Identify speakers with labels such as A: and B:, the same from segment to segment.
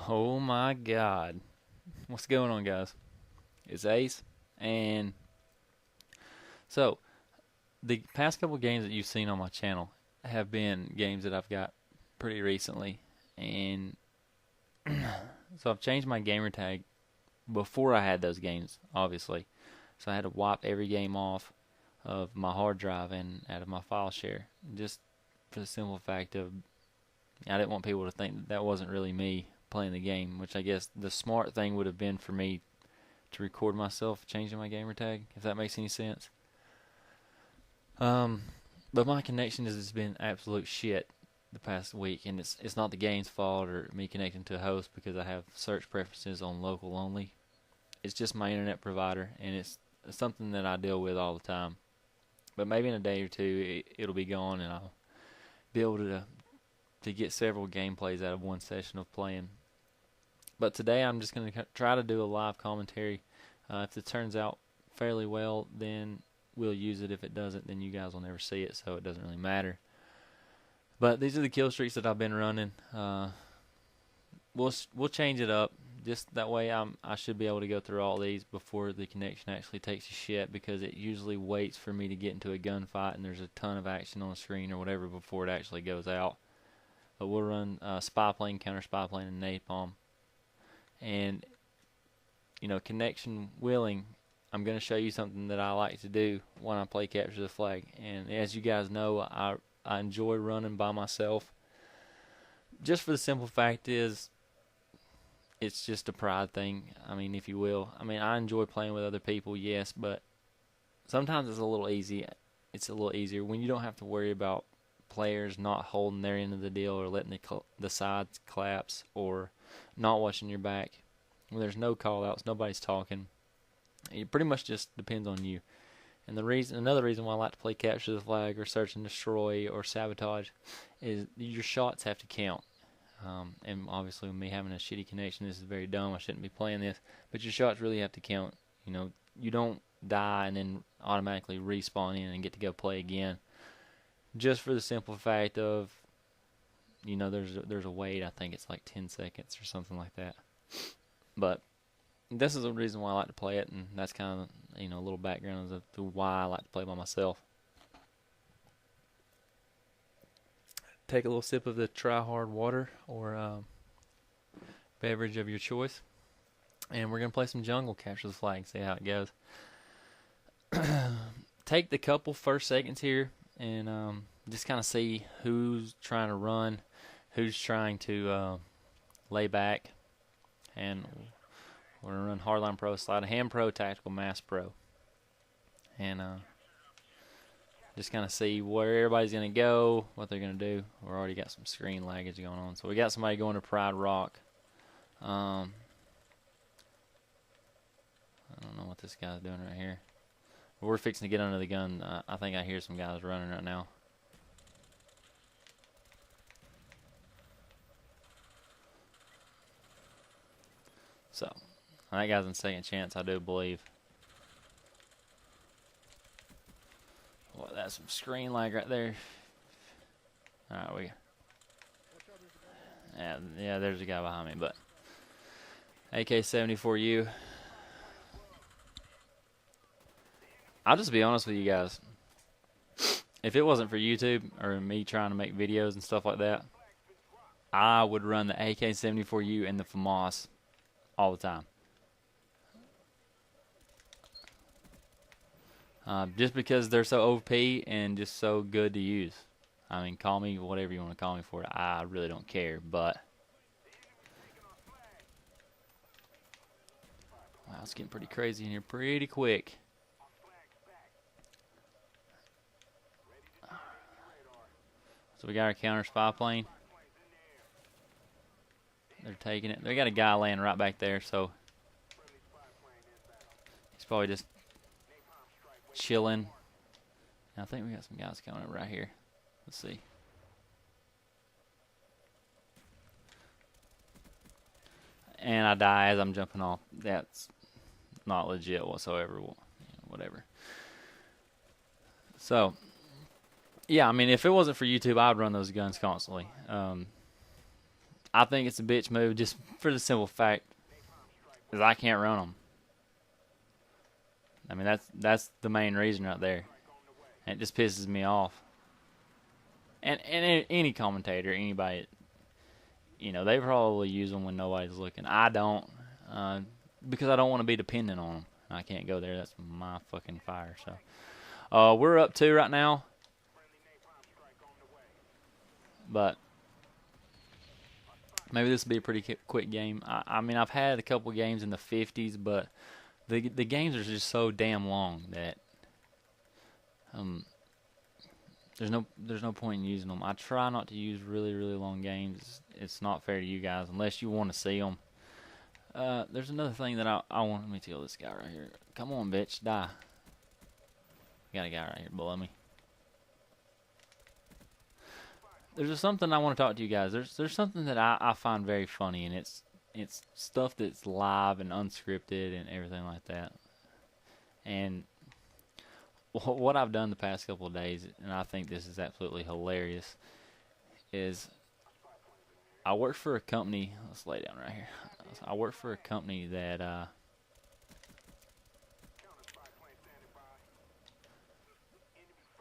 A: Oh my God. What's going on, guys? It's Ace. And so, the past couple games that you've seen on my channel have been games that I've got pretty recently. And so I've changed my gamer tag before I had those games, obviously. So I had to wipe every game off of my hard drive and out of my file share. Just for the simple fact of I didn't want people to think that wasn't really me playing the game, which I guess the smart thing would have been for me to record myself changing my gamer tag, if that makes any sense. Um, but my connection has just been absolute shit the past week, and it's not the game's fault or me connecting to a host because I have search preferences on local only. It's just my internet provider, and it's something that I deal with all the time. But maybe in a day or two, it'll be gone, and I'll be able to get several gameplays out of one session of playing. But today I'm just going to try to do a live commentary. If it turns out fairly well, then we'll use it. If it doesn't, then you guys will never see it, so it doesn't really matter. But these are the kill streaks that I've been running. We'll change it up. Just that way I should be able to go through all these before the connection actually takes a shit, because it usually waits for me to get into a gunfight and there's a ton of action on the screen or whatever before it actually goes out. But we'll run spy plane, counter spy plane, and napalm. And, connection willing, I'm going to show you something that I like to do when I play Capture the Flag. And as you guys know, I enjoy running by myself. Just for the simple fact is, it's just a pride thing, if you will. I enjoy playing with other people, yes, but sometimes it's a little easy. It's a little easier when you don't have to worry about players not holding their end of the deal or letting the sides collapse or not watching your back. When there's no call-outs, nobody's talking. It pretty much just depends on you. And another reason why I like to play Capture the Flag or Search and Destroy or Sabotage is your shots have to count. And obviously with me having a shitty connection, this is very dumb. I shouldn't be playing this. But your shots really have to count. You don't die and then automatically respawn in and get to go play again. Just for the simple fact of, there's a wait. I think it's like 10 seconds or something like that. But this is the reason why I like to play it, and that's kind of, a little background as to why I like to play by myself. Take a little sip of the try-hard water or beverage of your choice, and we're going to play some jungle Capture the Flag, see how it goes. Take the couple first seconds here and just kind of see who's trying to run, who's trying to lay back, and we're going to run Hardline Pro, Slide of Hand Pro, Tactical Mass Pro, and just kind of see where everybody's going to go, what they're going to do. We've already got some screen laggage going on. So we got somebody going to Pride Rock. I don't know what this guy's doing right here. We're fixing to get under the gun. I think I hear some guys running right now. So, that guy's in second chance, I do believe. Boy, that's some screen lag right there. Alright, yeah, there's a guy behind me, but AK-74U. I'll just be honest with you guys. If it wasn't for YouTube or me trying to make videos and stuff like that, I would run the AK-74U and the FAMAS all the time. Just because they're so OP and just so good to use. Call me whatever you want to call me for it. I really don't care, but wow, it's getting pretty crazy in here pretty quick. So we got our counter spy plane. They're taking it. They got a guy laying right back there, so he's probably just chilling. I think we got some guys coming up right here. Let's see. And I die as I'm jumping off. That's not legit whatsoever. Whatever. So, yeah, if it wasn't for YouTube, I'd run those guns constantly. I think it's a bitch move just for the simple fact is I can't run them. I mean, that's the main reason right there. And it just pisses me off. And any commentator, anybody, they probably use them when nobody's looking. I don't, because I don't want to be dependent on them. I can't go there. That's my fucking fire. So, we're up 2 right now. But maybe this will be a pretty quick game. I mean, I've had a couple games in the 50s, but the games are just so damn long that there's no point in using them. I try not to use really, really long games. It's not fair to you guys unless you want to see them. There's another thing that I want. Let me tell this guy right here. Come on, bitch, die. Got a guy right here below me. There's just something I want to talk to you guys. There's something that I find very funny, and it's stuff that's live and unscripted and everything like that. And what I've done the past couple of days, and I think this is absolutely hilarious, is I work for a company. Let's lay down right here. I work for a company that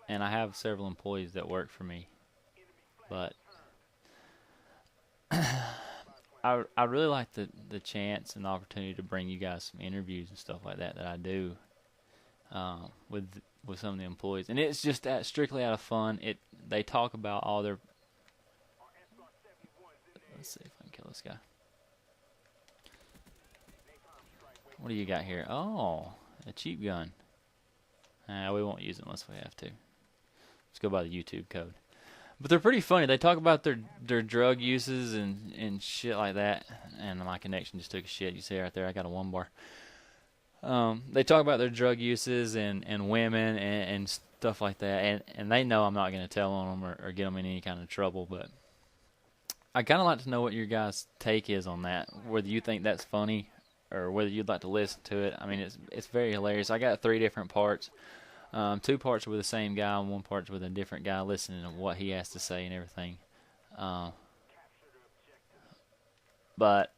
A: and I have several employees that work for me, but I really like the chance and the opportunity to bring you guys some interviews and stuff like that I do with some of the employees, and it's just strictly out of fun. They talk about all their. Let's see if I can kill this guy. What do you got here? Oh, a cheap gun. We won't use it unless we have to. Let's go by the YouTube code. But they're pretty funny. They talk about their drug uses and shit like that. And my connection just took a shit. You see right there, I got a 1 bar. They talk about their drug uses and women and stuff like that. And they know I'm not going to tell on them or get them in any kind of trouble. But I kind of like to know what your guys' take is on that. Whether you think that's funny or whether you'd like to listen to it. I mean, it's very hilarious. I got 3 different parts. 2 parts with the same guy and 1 part with a different guy listening to what he has to say and everything. But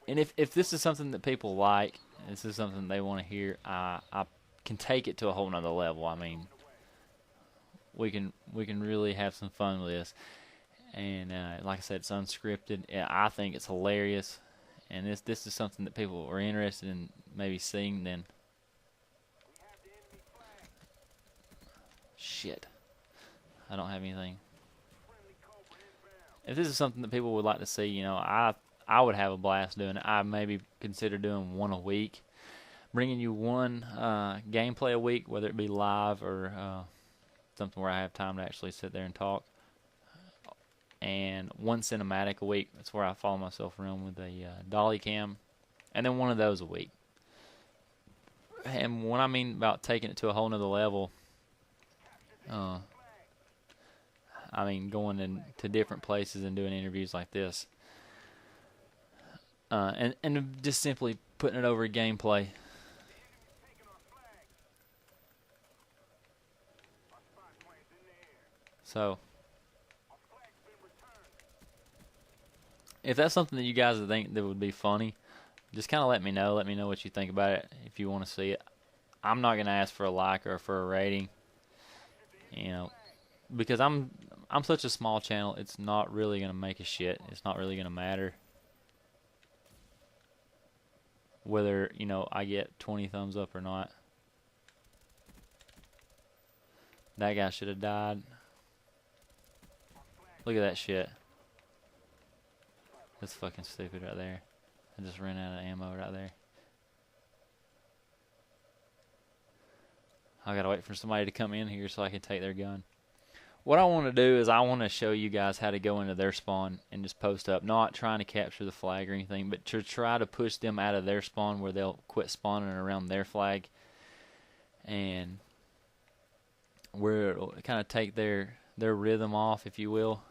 A: if this is something that people like, this is something they want to hear, I can take it to a whole nother level. I mean, we can really have some fun with this. And like I said, it's unscripted. I think it's hilarious. And this is something that people are interested in maybe seeing, then shit, I don't have anything. If this is something that people would like to see, I would have a blast doing it. I maybe consider doing 1 a week, bringing you 1 gameplay a week, whether it be live or something where I have time to actually sit there and talk. And 1 cinematic a week. That's where I follow myself around with a dolly cam. And then 1 of those a week. And what I mean about taking it to a whole nother level, I mean going to different places and doing interviews like this. And just simply putting it over gameplay. So if that's something that you guys think that would be funny, just kind of let me know. Let me know what you think about it if you want to see it. I'm not going to ask for a like or for a rating, because I'm such a small channel. It's not really going to make a shit. It's not really going to matter whether, I get 20 thumbs up or not. That guy should have died. Look at that shit. That's fucking stupid right there. I just ran out of ammo right there. I gotta wait for somebody to come in here so I can take their gun. What I want to do is I want to show you guys how to go into their spawn and just post up. Not trying to capture the flag or anything, but to try to push them out of their spawn where they'll quit spawning around their flag. And where it'll kind of take their rhythm off, if you will.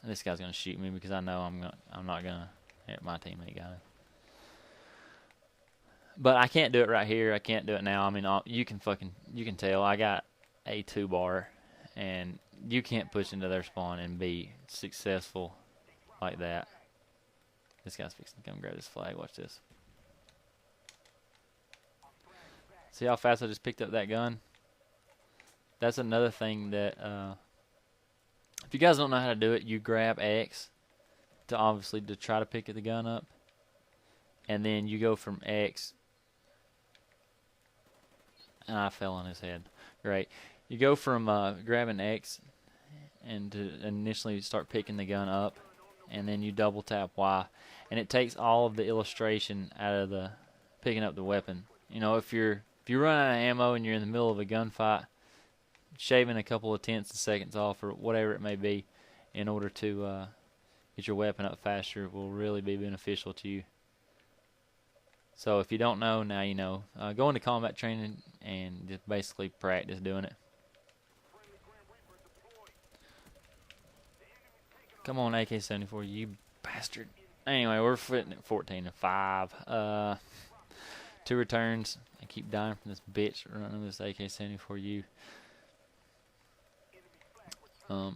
A: This guy's gonna shoot me because I know I'm not gonna. My teammate got it. But I can't do it right here. I can't do it now. I mean, you can tell I got a 2 bar, and you can't push into their spawn and be successful like that. This guy's fixing to come grab this flag. Watch this. See how fast I just picked up that gun? That's another thing that, if you guys don't know how to do it, you grab X to try to pick the gun up. And then you go from X. And I fell on his head. Great. You go from grabbing X and to initially start picking the gun up. And then you double tap Y. And it takes all of the illustration out of the picking up the weapon. You know, if you run out of ammo and you're in the middle of a gunfight, shaving a couple of tenths of seconds off or whatever it may be in order to get your weapon up faster will really be beneficial to you. So if you don't know, now you know. Go into combat training and just basically practice doing it. Come on, AK-74, you bastard. Anyway, we're fitting at 14-5. 2 returns. I keep dying from this bitch running this AK-74U.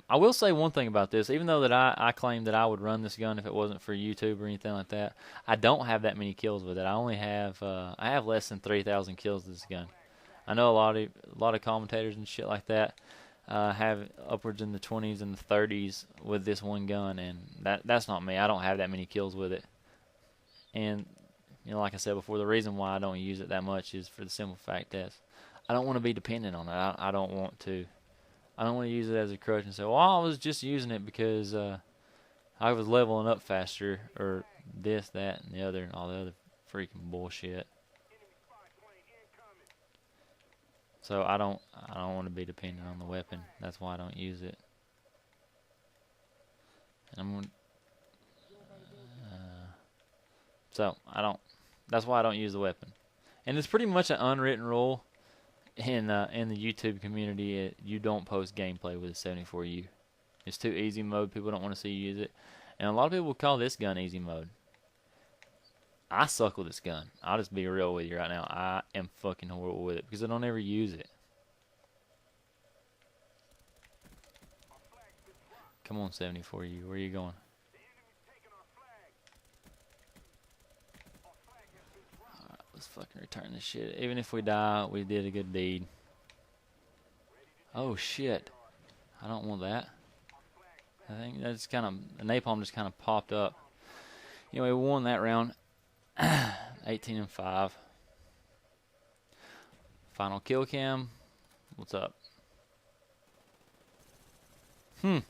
A: I will say one thing about this. Even though that I claim that I would run this gun if it wasn't for YouTube or anything like that, I don't have that many kills with it. I only have I have less than 3,000 kills with this gun. I know a lot of commentators and shit like that have upwards in the 20s and the 30s with this one gun, and that's not me. I don't have that many kills with it. And you know, like I said before, the reason why I don't use it that much is for the simple fact that I don't want to be dependent on it. I don't want to. I don't want to use it as a crutch and say, well, I was just using it because I was leveling up faster, or this, that, and the other, and all the other freaking bullshit. So I don't want to be dependent on the weapon. That's why I don't use it. And I'm going. So that's why I don't use the weapon. And it's pretty much an unwritten rule in the YouTube community. You don't post gameplay with a 74U. It's too easy mode. People don't want to see you use it. And a lot of people call this gun easy mode. I suck with this gun. I'll just be real with you right now. I am fucking horrible with it because I don't ever use it. Come on, 74U. Where are you going? Alright, let's fucking return this shit. Even if we die, we did a good deed. Oh, shit. I don't want that. I think that's kind of... The napalm just kind of popped up. Anyway, we won that round. 18-5. Final kill cam. What's up? That's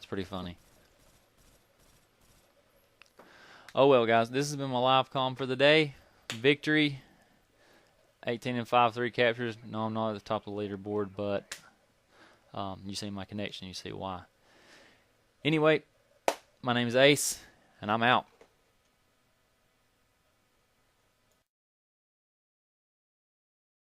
A: pretty funny. Oh well, guys, this has been my live comm for the day. Victory. 18-5, 3 captures. No, I'm not at the top of the leaderboard, but you see my connection, you see why. Anyway, my name is Ace, and I'm out.